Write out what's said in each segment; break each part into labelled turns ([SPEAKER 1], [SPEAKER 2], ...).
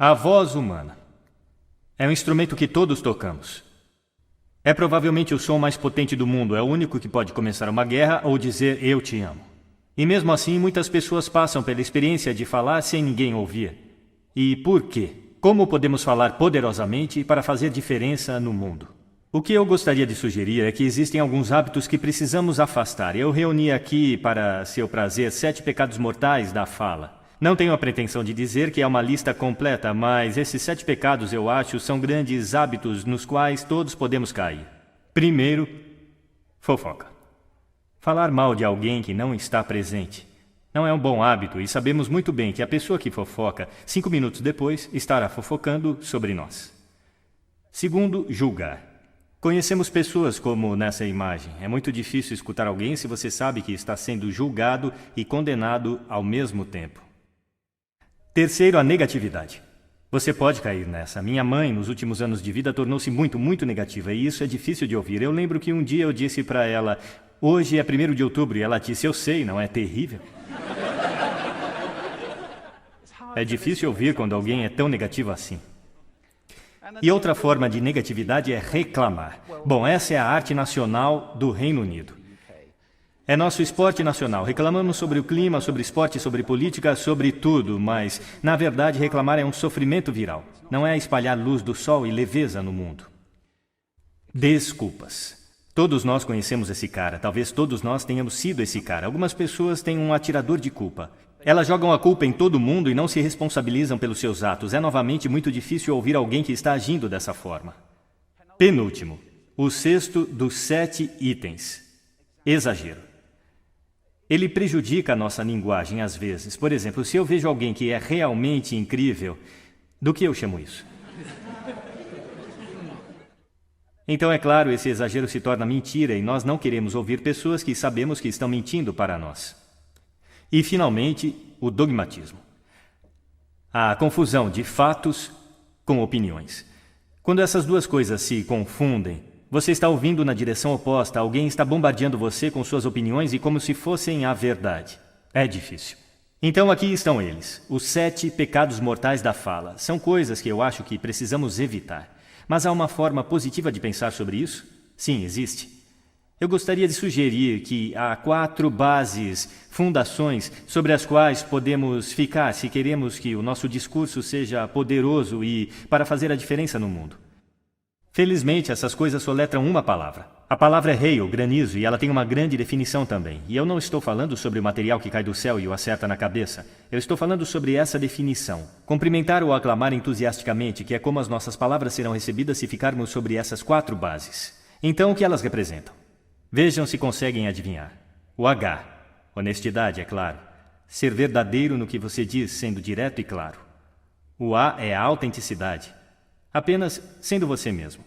[SPEAKER 1] A voz humana é um instrumento que todos tocamos. É provavelmente o som mais potente do mundo, é o único que pode começar uma guerra ou dizer eu te amo. E mesmo assim, muitas pessoas passam pela experiência de falar sem ninguém ouvir. E por quê? Como podemos falar poderosamente para fazer diferença no mundo? O que eu gostaria de sugerir é que existem alguns hábitos que precisamos afastar. Eu reuni aqui, para seu prazer, 7 pecados mortais da fala. Não tenho a pretensão de dizer que é uma lista completa, mas esses 7 pecados, eu acho, são grandes hábitos nos quais todos podemos cair. Primeiro, fofoca. Falar mal de alguém que não está presente. Não é um bom hábito e sabemos muito bem que a pessoa que fofoca, 5 minutos depois, estará fofocando sobre nós. Segundo, julgar. Conhecemos pessoas como nessa imagem. É muito difícil escutar alguém se você sabe que está sendo julgado e condenado ao mesmo tempo. Terceiro, a negatividade. Você pode cair nessa. Minha mãe, nos últimos anos de vida, tornou-se muito negativa e isso é difícil de ouvir. Eu lembro que um dia eu disse para ela, hoje é 1º de outubro, e ela disse, eu sei, não é terrível? É difícil ouvir quando alguém é tão negativo assim. E outra forma de negatividade é reclamar. Bom, essa é a arte nacional do Reino Unido. É nosso esporte nacional. Reclamamos sobre o clima, sobre esporte, sobre política, sobre tudo, mas, na verdade, reclamar é um sofrimento viral. Não é espalhar luz do sol e leveza no mundo. Desculpas. Todos nós conhecemos esse cara. Talvez todos nós tenhamos sido esse cara. Algumas pessoas têm um atirador de culpa. Elas jogam a culpa em todo mundo e não se responsabilizam pelos seus atos. É novamente muito difícil ouvir alguém que está agindo dessa forma. Penúltimo, o 6º dos 7 itens. Exagero. Ele prejudica a nossa linguagem às vezes. Por exemplo, se eu vejo alguém que é realmente incrível, do que eu chamo isso? Então, é claro, esse exagero se torna mentira e nós não queremos ouvir pessoas que sabemos que estão mentindo para nós. E, finalmente, o dogmatismo. A confusão de fatos com opiniões. Quando essas duas coisas se confundem, você está ouvindo na direção oposta, alguém está bombardeando você com suas opiniões e como se fossem a verdade. É difícil. Então aqui estão eles, os 7 pecados mortais da fala. São coisas que eu acho que precisamos evitar. Mas há uma forma positiva de pensar sobre isso? Sim, existe. Eu gostaria de sugerir que há 4 bases, fundações, sobre as quais podemos ficar se queremos que o nosso discurso seja poderoso e para fazer a diferença no mundo. Felizmente, essas coisas soletram uma palavra. A palavra é hail, granizo, e ela tem uma grande definição também. E eu não estou falando sobre o material que cai do céu e o acerta na cabeça. Eu estou falando sobre essa definição. Cumprimentar ou aclamar entusiasticamente, que é como as nossas palavras serão recebidas se ficarmos sobre essas 4 bases. Então, o que elas representam? Vejam se conseguem adivinhar. O H. Honestidade, é claro. Ser verdadeiro no que você diz, sendo direto e claro. O A é a autenticidade. Apenas sendo você mesmo.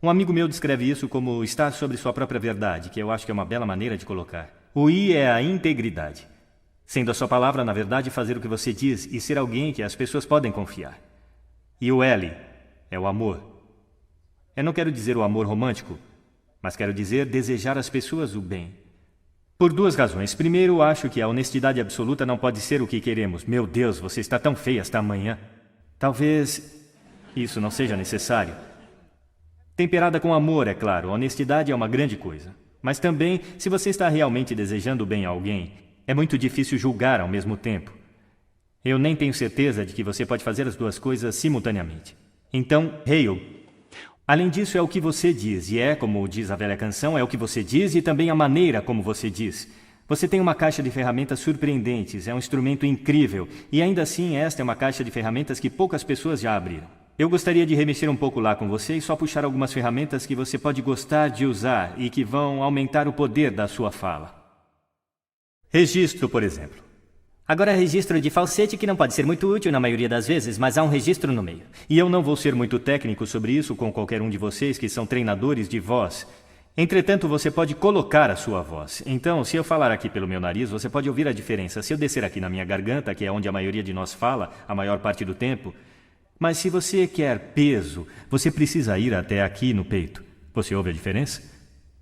[SPEAKER 1] Um amigo meu descreve isso como estar sobre sua própria verdade, que eu acho que é uma bela maneira de colocar. O I é a integridade. Sendo a sua palavra, na verdade, fazer o que você diz e ser alguém que as pessoas podem confiar. E o L é o amor. Eu não quero dizer o amor romântico, mas quero dizer desejar às pessoas o bem. Por 2 razões. Primeiro, acho que a honestidade absoluta não pode ser o que queremos. Meu Deus, você está tão feia esta manhã. Talvez isso não seja necessário. Temperada com amor, é claro. A honestidade é uma grande coisa. Mas também, se você está realmente desejando bem a alguém, é muito difícil julgar ao mesmo tempo. Eu nem tenho certeza de que você pode fazer as 2 coisas simultaneamente. Então, hail. Além disso, é o que você diz, e é, como diz a velha canção, é o que você diz e também a maneira como você diz. Você tem uma caixa de ferramentas surpreendentes, é um instrumento incrível, e ainda assim esta é uma caixa de ferramentas que poucas pessoas já abriram. Eu gostaria de remexer um pouco lá com você e só puxar algumas ferramentas que você pode gostar de usar e que vão aumentar o poder da sua fala. Registro, por exemplo. Agora, registro de falsete que não pode ser muito útil na maioria das vezes, mas há um registro no meio. E eu não vou ser muito técnico sobre isso com qualquer um de vocês que são treinadores de voz. Entretanto, você pode colocar a sua voz. Então, se eu falar aqui pelo meu nariz, você pode ouvir a diferença. Se eu descer aqui na minha garganta, que é onde a maioria de nós fala, a maior parte do tempo. Mas se você quer peso, você precisa ir até aqui no peito. Você ouve a diferença?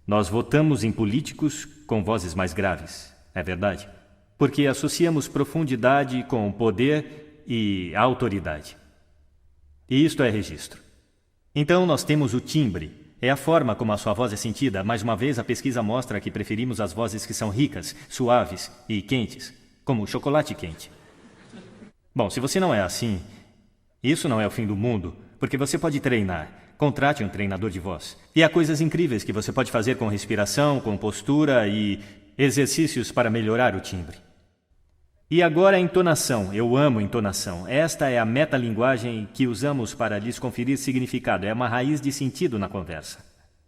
[SPEAKER 1] Nós votamos em políticos com vozes mais graves. É verdade? Porque associamos profundidade com poder e autoridade. E isto é registro. Então nós temos o timbre. É a forma como a sua voz é sentida. Mais uma vez, a pesquisa mostra que preferimos as vozes que são ricas, suaves e quentes, como o chocolate quente. Bom, se você não é assim, isso não é o fim do mundo, porque você pode treinar. Contrate um treinador de voz. E há coisas incríveis que você pode fazer com respiração, com postura e exercícios para melhorar o timbre. E agora a entonação. Eu amo entonação. Esta é a metalinguagem que usamos para lhes conferir significado. É uma raiz de sentido na conversa.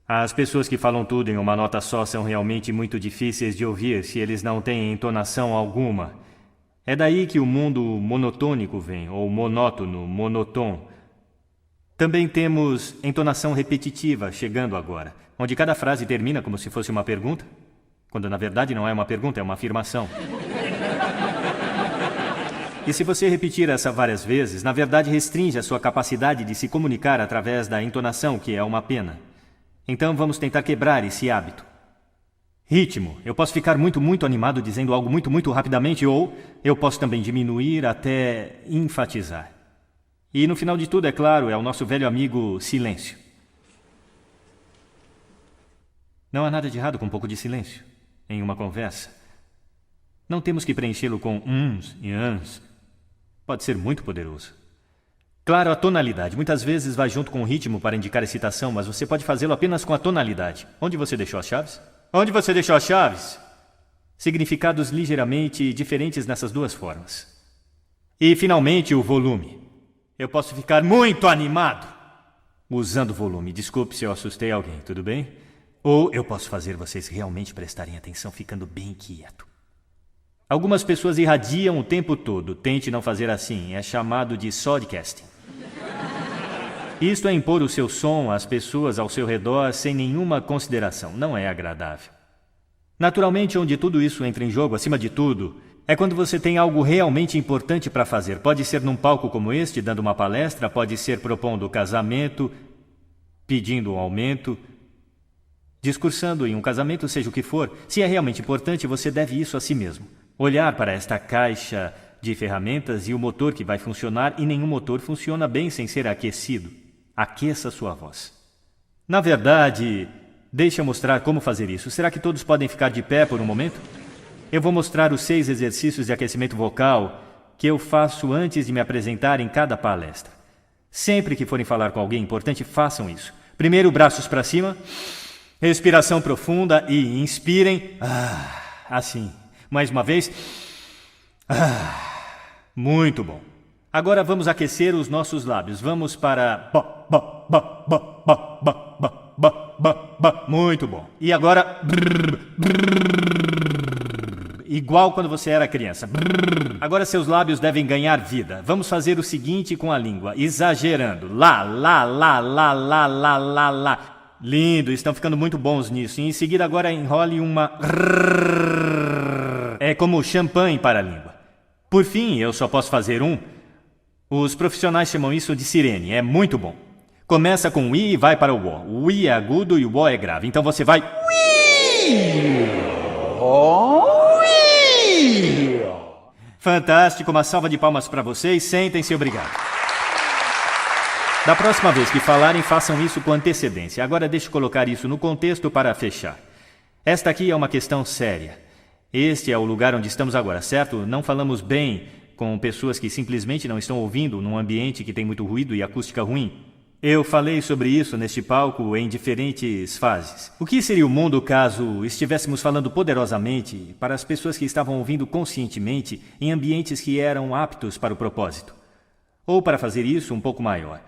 [SPEAKER 1] As pessoas que falam tudo em uma nota só são realmente muito difíceis de ouvir se eles não têm entonação alguma. É daí que o mundo monotônico vem, ou monótono, monotom. Também temos entonação repetitiva chegando agora, onde cada frase termina como se fosse uma pergunta, quando na verdade não é uma pergunta, é uma afirmação. E se você repetir essa várias vezes, na verdade restringe a sua capacidade de se comunicar através da entonação, que é uma pena. Então vamos tentar quebrar esse hábito. Ritmo. Eu posso ficar muito animado dizendo algo muito rapidamente, ou eu posso também diminuir até enfatizar. E no final de tudo, é claro, é o nosso velho amigo silêncio. Não há nada de errado com um pouco de silêncio em uma conversa. Não temos que preenchê-lo com uns e ans. Pode ser muito poderoso. Claro, a tonalidade. Muitas vezes vai junto com o ritmo para indicar excitação, mas você pode fazê-lo apenas com a tonalidade. Onde você deixou as chaves? Onde você deixou as chaves? Significados ligeiramente diferentes nessas duas formas. E, finalmente, o volume. Eu posso ficar muito animado usando volume. Desculpe se eu assustei alguém, tudo bem? Ou eu posso fazer vocês realmente prestarem atenção ficando bem quieto. Algumas pessoas irradiam o tempo todo. Tente não fazer assim. É chamado de sodcasting. Isto é impor o seu som às pessoas ao seu redor sem nenhuma consideração. Não é agradável. Naturalmente, onde tudo isso entra em jogo, acima de tudo, é quando você tem algo realmente importante para fazer. Pode ser num palco como este, dando uma palestra, pode ser propondo casamento, pedindo um aumento, discursando em um casamento, seja o que for. Se é realmente importante, você deve isso a si mesmo. Olhar para esta caixa de ferramentas e o motor que vai funcionar, e nenhum motor funciona bem sem ser aquecido. Aqueça sua voz. Na verdade, deixa eu mostrar como fazer isso. Será que todos podem ficar de pé por um momento? Eu vou mostrar os 6 exercícios de aquecimento vocal que eu faço antes de me apresentar em cada palestra. Sempre que forem falar com alguém importante, façam isso. Primeiro, braços para cima, respiração profunda e inspirem. Assim. Mais uma vez. Muito bom. Agora vamos aquecer os nossos lábios. Vamos para... Muito bom. E agora... Igual quando você era criança. Agora seus lábios devem ganhar vida. Vamos fazer o seguinte com a língua, exagerando. Lá. Lindo, estão ficando muito bons nisso. E em seguida agora enrole uma... É como champanhe para a língua. Por fim, eu só posso fazer um. Os profissionais chamam isso de sirene. É muito bom. Começa com o I e vai para o O. O I é agudo e o O é grave. Então você vai... Fantástico, uma salva de palmas para vocês. Sentem-se, obrigado. Da próxima vez que falarem, façam isso com antecedência. Agora deixe eu colocar isso no contexto para fechar. Esta aqui é uma questão séria. Este é o lugar onde estamos agora, certo? Não falamos bem com pessoas que simplesmente não estão ouvindo num ambiente que tem muito ruído e acústica ruim. Eu falei sobre isso neste palco em diferentes fases. O que seria o mundo caso estivéssemos falando poderosamente para as pessoas que estavam ouvindo conscientemente em ambientes que eram aptos para o propósito? Ou, para fazer isso um pouco maior,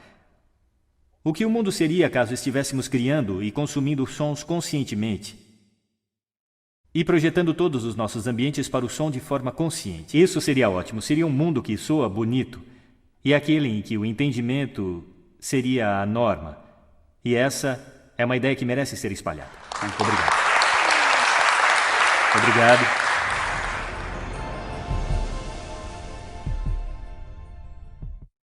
[SPEAKER 1] o que o mundo seria caso estivéssemos criando e consumindo sons conscientemente e projetando todos os nossos ambientes para o som de forma consciente? Isso seria ótimo. Seria um mundo que soa bonito e aquele em que o entendimento seria a norma. E essa é uma ideia que merece ser espalhada. Obrigado. Obrigado.